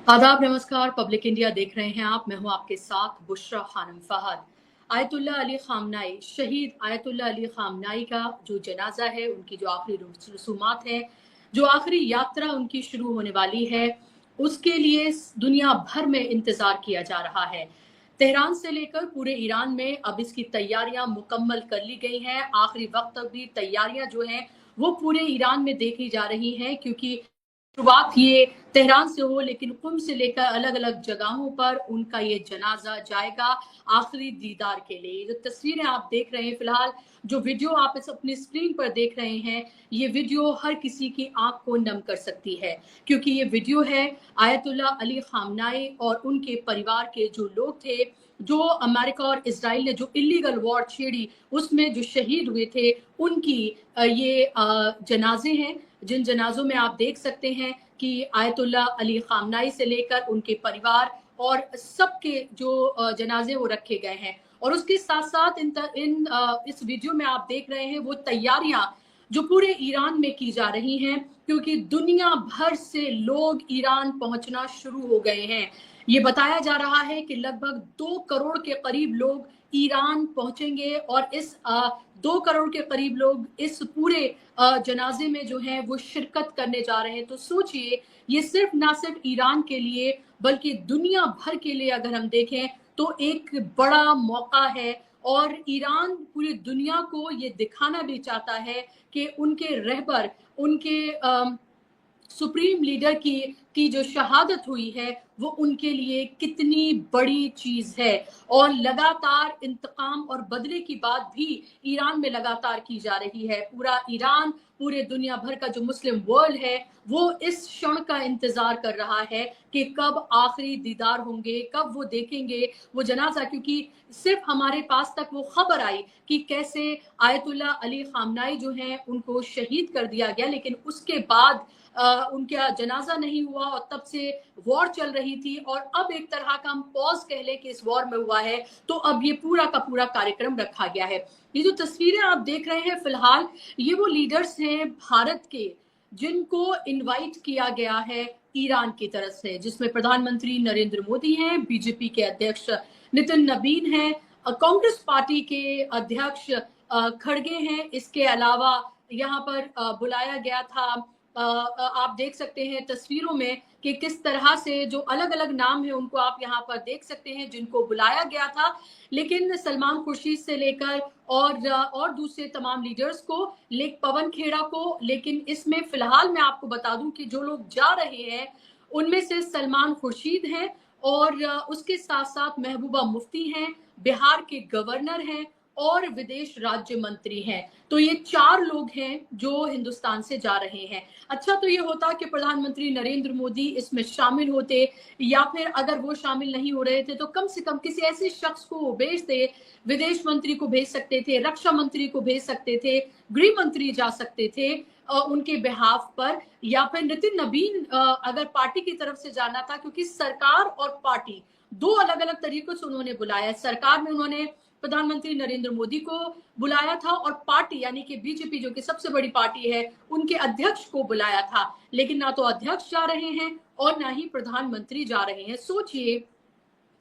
आदाब, नमस्कार। Public India देख रहे हैं आप। मैं हूं आपके साथ Bushra Khanam Fahad. Ayatollah Ali Khamenei, शहीद आयतुल्ला अली खामनाई का जो जनाजा है, उनकी जो आखिरी रसूमात है, जो आखिरी यात्रा उनकी शुरू होने वाली है, उसके लिए दुनिया भर में इंतजार किया जा रहा है। तेहरान से लेकर पूरे ईरान में अब इसकी तैयारियां मुकम्मल कर ली गई हैं। आखिरी वक्त तक भी तैयारियां जो हैं वो पूरे ईरान में देखी जा रही हैं, क्योंकि शुरुआत ये तेहरान से हो, लेकिन कुम से लेकर अलग अलग जगहों पर उनका ये जनाजा जाएगा आखिरी दीदार के लिए। जो तस्वीरें आप देख रहे हैं फिलहाल, जो वीडियो आप इस अपनी स्क्रीन पर देख रहे हैं, ये वीडियो हर किसी की आंख को नम कर सकती है, क्योंकि ये वीडियो है आयतुल्ला अली खामनाई और उनके परिवार के जो लोग थे, जो अमेरिका और इसराइल ने जो इलीगल वॉर छेड़ी उसमें जो शहीद हुए थे, उनकी ये जनाजे हैं, जिन जनाजों में आप देख सकते हैं कि आयतुल्ला अली खामनाई से लेकर उनके परिवार और सबके जो जनाजे वो रखे गए हैं। और उसके साथ साथ इस वीडियो में आप देख रहे हैं वो तैयारियां जो पूरे ईरान में की जा रही हैं, क्योंकि दुनिया भर से लोग ईरान पहुंचना शुरू हो गए हैं। ये बताया जा रहा है कि लगभग 2 करोड़ के करीब लोग ईरान पहुंचेंगे और इस 2 करोड़ के करीब लोग इस पूरे जनाजे में जो है वो शिरकत करने जा रहे हैं। तो सोचिए, ये सिर्फ ना सिर्फ ईरान के लिए बल्कि दुनिया भर के लिए अगर हम देखें तो एक बड़ा मौका है। और ईरान पूरी दुनिया को ये दिखाना भी चाहता है कि उनके रहबर, उनके सुप्रीम लीडर की जो शहादत हुई है वो उनके लिए कितनी बड़ी चीज है। और लगातार इंतकाम और बदले की बात भी ईरान में लगातार की जा रही है। पूरा ईरान, पूरे दुनिया भर का जो मुस्लिम वर्ल्ड है, वो इस क्षण का इंतजार कर रहा है कि कब आखिरी दीदार होंगे, कब वो देखेंगे वो जनाजा। क्योंकि सिर्फ हमारे पास तक वो खबर आई कि कैसे आयतुल्ला अली खामनाई जो हैं उनको शहीद कर दिया गया, लेकिन उसके बाद उनका जनाजा नहीं हुआ और तब से वॉर चल रही थी। और अब एक तरह का हम पॉज कह लें कि इस वॉर में हुआ है, तो अब ये पूरा का पूरा कार्यक्रम रखा गया है। ये जो तस्वीरें आप देख रहे हैं फिलहाल, ये वो लीडर्स हैं भारत के जिनको इनवाइट किया गया है ईरान की तरफ से, जिसमें प्रधानमंत्री नरेंद्र मोदी हैं, बीजेपी के अध्यक्ष नितिन नबीन हैं, कांग्रेस पार्टी के अध्यक्ष खड़गे हैं। इसके अलावा यहाँ पर बुलाया गया था, आप देख सकते हैं तस्वीरों में कि किस तरह से जो अलग अलग नाम है उनको आप यहाँ पर देख सकते हैं जिनको बुलाया गया था। लेकिन सलमान खुर्शीद से लेकर और दूसरे तमाम लीडर्स को, पवन खेड़ा को, लेकिन इसमें फिलहाल मैं आपको बता दूं कि जो लोग जा रहे हैं उनमें से सलमान खुर्शीद हैं और उसके साथ साथ महबूबा मुफ्ती हैं, बिहार के गवर्नर हैं और विदेश राज्य मंत्री हैं। तो ये 4 लोग हैं जो हिंदुस्तान से जा रहे हैं। अच्छा, तो ये होता कि प्रधानमंत्री नरेंद्र मोदी इसमें शामिल होते, या फिर अगर वो शामिल नहीं हो रहे थे तो कम से कम किसी ऐसे शख्स को वो भेजते। विदेश मंत्री को भेज सकते थे, रक्षा मंत्री को भेज सकते थे, गृह मंत्री जा सकते थे उनके बिहाफ पर, या फिर नितिन नबीन अगर पार्टी की तरफ से जाना था, क्योंकि सरकार और पार्टी दो अलग अलग तरीकों से उन्होंने बुलाया। सरकार में उन्होंने प्रधानमंत्री नरेंद्र मोदी को बुलाया था और पार्टी यानी कि बीजेपी जो कि सबसे बड़ी पार्टी है, उनके अध्यक्ष को बुलाया था। लेकिन ना तो अध्यक्ष जा रहे हैं और ना ही प्रधानमंत्री जा रहे हैं। सोचिए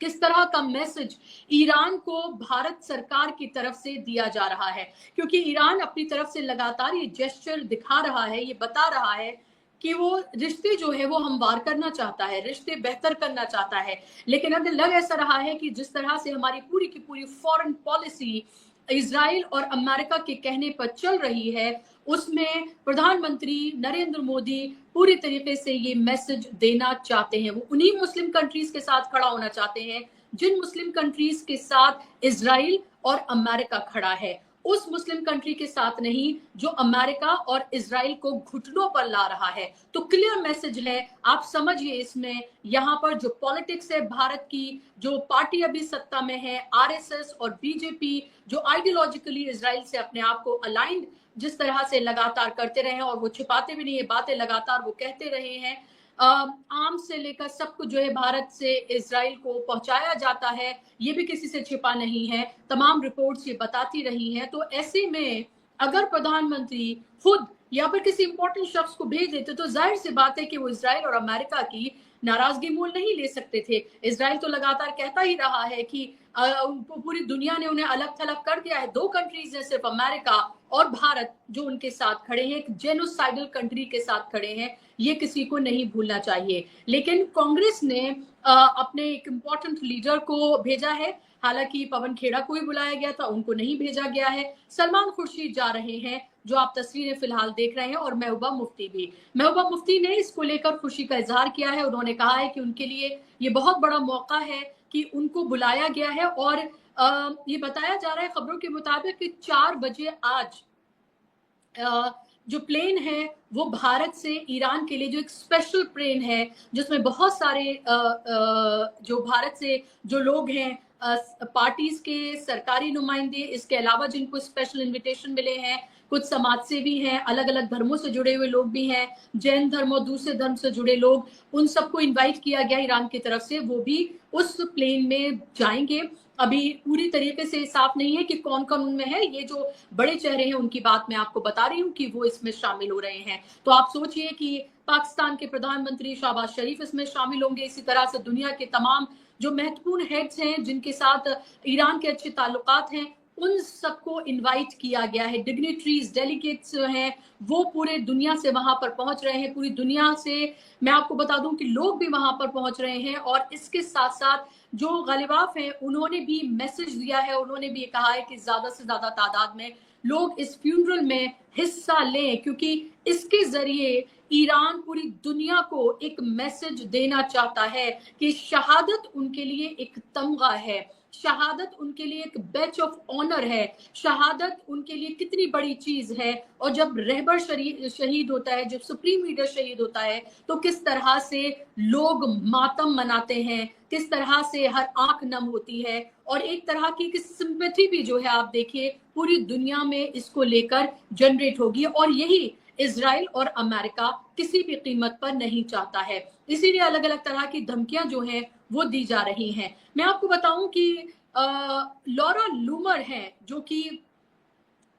किस तरह का मैसेज ईरान को भारत सरकार की तरफ से दिया जा रहा है, क्योंकि ईरान अपनी तरफ से लगातार ये जेस्चर दिखा रहा है, ये बता रहा है कि वो रिश्ते जो है वो हमवार करना चाहता है, रिश्ते बेहतर करना चाहता है। लेकिन अब लग ऐसा रहा है कि जिस तरह से हमारी पूरी की पूरी फॉरेन पॉलिसी इजराइल और अमेरिका के कहने पर चल रही है, उसमें प्रधानमंत्री नरेंद्र मोदी पूरी तरीके से ये मैसेज देना चाहते हैं। वो उन्हीं मुस्लिम कंट्रीज के साथ खड़ा होना चाहते हैं जिन मुस्लिम कंट्रीज के साथ इजराइल और अमेरिका खड़ा है, उस मुस्लिम कंट्री के साथ नहीं जो अमेरिका और इजराइल को घुटनों पर ला रहा है। तो क्लियर मैसेज है, आप समझिए इसमें। यहाँ पर जो पॉलिटिक्स है भारत की, जो पार्टी अभी सत्ता में है आरएसएस और बीजेपी, जो आइडियोलॉजिकली इजराइल से अपने आप को अलाइंड जिस तरह से लगातार करते रहे हैं, और वो छिपाते भी नहीं है बातें, लगातार वो कहते रहे हैं, आम से लेकर सब कुछ जो है भारत से इजराइल को पहुंचाया जाता है, ये भी किसी से छिपा नहीं है, तमाम रिपोर्ट्स ये बताती रही हैं। तो ऐसे में अगर प्रधानमंत्री खुद या फिर किसी इंपॉर्टेंट शख्स को भेज देते तो जाहिर सी बात है कि वो इसराइल और अमेरिका की नाराजगी मोल नहीं ले सकते थे। इसराइल तो लगातार कहता ही रहा है कि पूरी दुनिया ने उन्हें अलग थलग कर दिया है। दो कंट्रीज है सिर्फ, अमेरिका और भारत, जो उनके साथ खड़े हैं, एक जेनोसाइडल कंट्री के साथ खड़े हैं। ये किसी को नहीं भूलना चाहिए। लेकिन कांग्रेस ने अपने एक इम्पोर्टेंट लीडर को भेजा है। हालांकि पवन खेड़ा को ही बुलाया गया था, उनको नहीं भेजा गया है। सलमान खुर्शीद जा रहे हैं, जो आप तस्वीरें फिलहाल देख रहे हैं, और महबूबा मुफ्ती भी। महबूबा मुफ्ती ने इसको लेकर खुशी का इजहार किया है। उन्होंने कहा है कि उनके लिए ये बहुत बड़ा मौका है कि उनको बुलाया गया है। और ये बताया जा रहा है खबरों के मुताबिक कि 4 बजे आज जो प्लेन है वो भारत से ईरान के लिए, जो एक स्पेशल प्लेन है जिसमें बहुत सारे जो भारत से जो लोग हैं, पार्टीज के सरकारी नुमाइंदे, इसके अलावा जिनको स्पेशल इनविटेशन मिले हैं, कुछ समाज सेवी हैं, अलग अलग धर्मों से जुड़े हुए लोग भी हैं, जैन धर्म और दूसरे धर्म से जुड़े लोग, उन सबको इनवाइट किया गया ईरान की तरफ से। वो भी उस प्लेन में जाएंगे। अभी पूरी तरीके से साफ नहीं है कि कौन कौन उनमें है। ये जो बड़े चेहरे हैं उनकी बात मैं आपको बता रही हूँ कि वो इसमें शामिल हो रहे हैं। तो आप सोचिए कि पाकिस्तान के प्रधानमंत्री शहबाज शरीफ इसमें शामिल होंगे। इसी तरह से दुनिया के तमाम जो महत्वपूर्ण हेड्स हैं, जिनके साथ ईरान के अच्छे ताल्लुकात हैं, उन सबको इनवाइट किया गया है। डिग्निटरीज, डेलीगेट्स हैं, वो पूरे दुनिया से वहां पर पहुंच रहे हैं। पूरी दुनिया से मैं आपको बता दूं कि लोग भी वहां पर पहुंच रहे हैं। और इसके साथ साथ जो गालिबाफ हैं उन्होंने भी मैसेज दिया है, उन्होंने भी कहा है कि ज्यादा से ज्यादा तादाद में लोग इस फ्यूनरल में हिस्सा लें, क्योंकि इसके जरिए ईरान पूरी दुनिया को एक मैसेज देना चाहता है कि शहादत उनके लिए एक तमगा है, शहादत उनके लिए एक बैच ऑफ ऑनर है, शहादत उनके लिए कितनी बड़ी चीज है। और जब रहबर शहीद होता है, जब सुप्रीम लीडर शहीद होता है, तो किस तरह से लोग मातम मनाते हैं, किस तरह से हर आंख नम होती है। और एक तरह की सिंपैथी भी जो है आप देखिए पूरी दुनिया में इसको लेकर जनरेट होगी। और यही इजराइल और अमेरिका किसी भी कीमत पर नहीं चाहता है। इसीलिए अलग अलग तरह की धमकियां जो हैं वो दी जा रही हैं। मैं आपको बताऊं कि लॉरा लूमर हैं, जो कि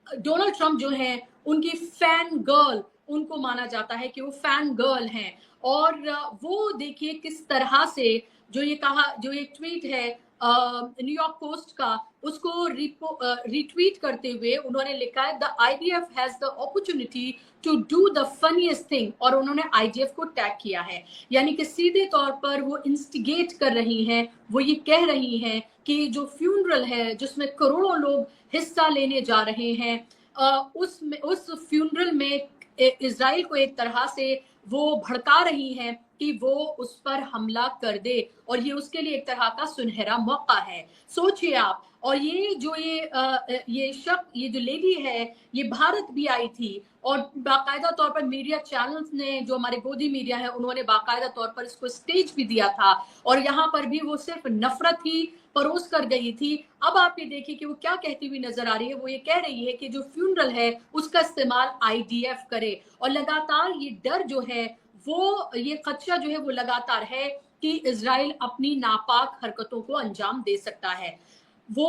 डोनाल्ड ट्रंप जो हैं उनकी फैन गर्ल, उनको माना जाता है कि वो फैन गर्ल हैं। और वो देखिए किस तरह से जो ये कहा, जो एक ट्वीट है न्यूयॉर्क पोस्ट का, उसको रिट्वीट करते हुए उन्होंने लिखा है, the IDF has the opportunity to do the funniest thing. और उन्होंने आईडीएफ को टैग किया है, यानी कि सीधे तौर पर वो इंस्टिगेट कर रही हैं। वो ये कह रही हैं कि जो फ्यूनरल है जिसमें करोड़ों लोग हिस्सा लेने जा रहे हैं, उस फ्यूनरल में इजराइल को एक तरह से वो भड़का रही हैं कि वो उस पर हमला कर दे। और ये उसके लिए एक तरह का सुनहरा मौका है, सोचिए आप। और ये जो ये जो लेडी है, ये भारत भी आई थी और बाकायदा तौर पर मीडिया चैनल्स ने, जो हमारे गोदी मीडिया है, उन्होंने बाकायदा तौर पर इसको स्टेज भी दिया था। और यहाँ पर भी वो सिर्फ नफरत ही परोस कर गई थी। अब आप ये देखिए कि वो क्या कहती हुई नजर आ रही है। वो ये कह रही है कि जो फ्यूनरल है उसका इस्तेमाल आईडीएफ करे। और लगातार ये डर जो है, वो ये खदशा जो है वो लगातार है कि इजराइल अपनी नापाक हरकतों को अंजाम दे सकता है। वो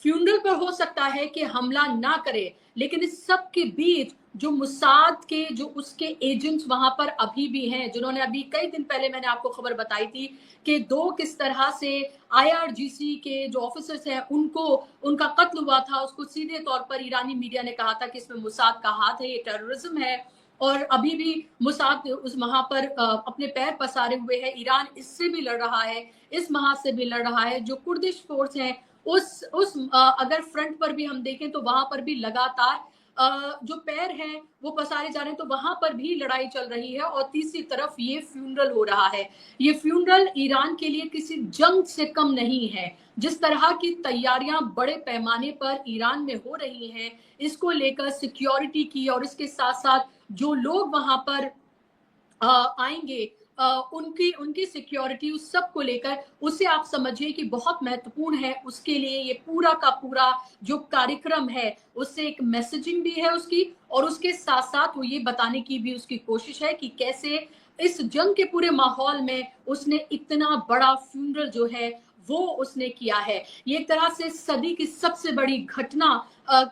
फ्यूनरल पर हो सकता है कि हमला ना करे, लेकिन इस सब के बीच जो मुसाद के जो उसके एजेंट्स वहां पर अभी भी हैं, जिन्होंने अभी कई दिन पहले मैंने आपको खबर बताई थी कि दो किस तरह से आईआरजीसी के जो ऑफिसर्स हैं उनको उनका कत्ल हुआ था। उसको सीधे तौर पर ईरानी मीडिया ने कहा था कि इसमें मुसाद का हाथ है, ये टेररिज्म है। और अभी भी मुसाद उस वहां पर अपने पैर पसारे हुए है। ईरान इससे भी लड़ रहा है, इस महाज से भी लड़ रहा है। जो कुर्दिश फोर्स है उस अगर फ्रंट पर भी हम देखें तो वहां पर भी लगातार जो पैर हैं वो पसारे जा रहे हैं, तो वहां पर भी लड़ाई चल रही है। और तीसरी तरफ ये फ्यूनरल हो रहा है। ये फ्यूनरल ईरान के लिए किसी जंग से कम नहीं है। जिस तरह की तैयारियां बड़े पैमाने पर ईरान में हो रही हैं, इसको लेकर सिक्योरिटी की, और इसके साथ साथ जो लोग वहां पर आएंगे उनकी सिक्योरिटी, उस सब को लेकर उसे आप समझिए कि बहुत महत्वपूर्ण है। उसके लिए ये पूरा का पूरा जो कार्यक्रम है उससे एक मैसेजिंग भी है उसकी, और उसके साथ साथ वो ये बताने की भी उसकी कोशिश है कि कैसे इस जंग के पूरे माहौल में उसने इतना बड़ा फ्यूनरल जो है وہ اس نے کیا ہے. یہ ایک طرح سے صدی کی سب سے بڑی گھٹنا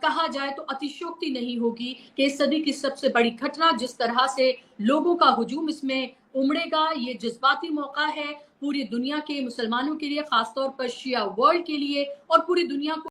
کہا جائے تو اتشوکتی نہیں ہوگی کہ صدی کی سب سے بڑی گھٹنا جس طرح سے لوگوں کا ہجوم اس میں امڑے گا. یہ جذباتی موقع ہے پوری دنیا کے مسلمانوں کے لیے، خاص طور پر شیعہ ورلڈ کے لیے، اور پوری دنیا کو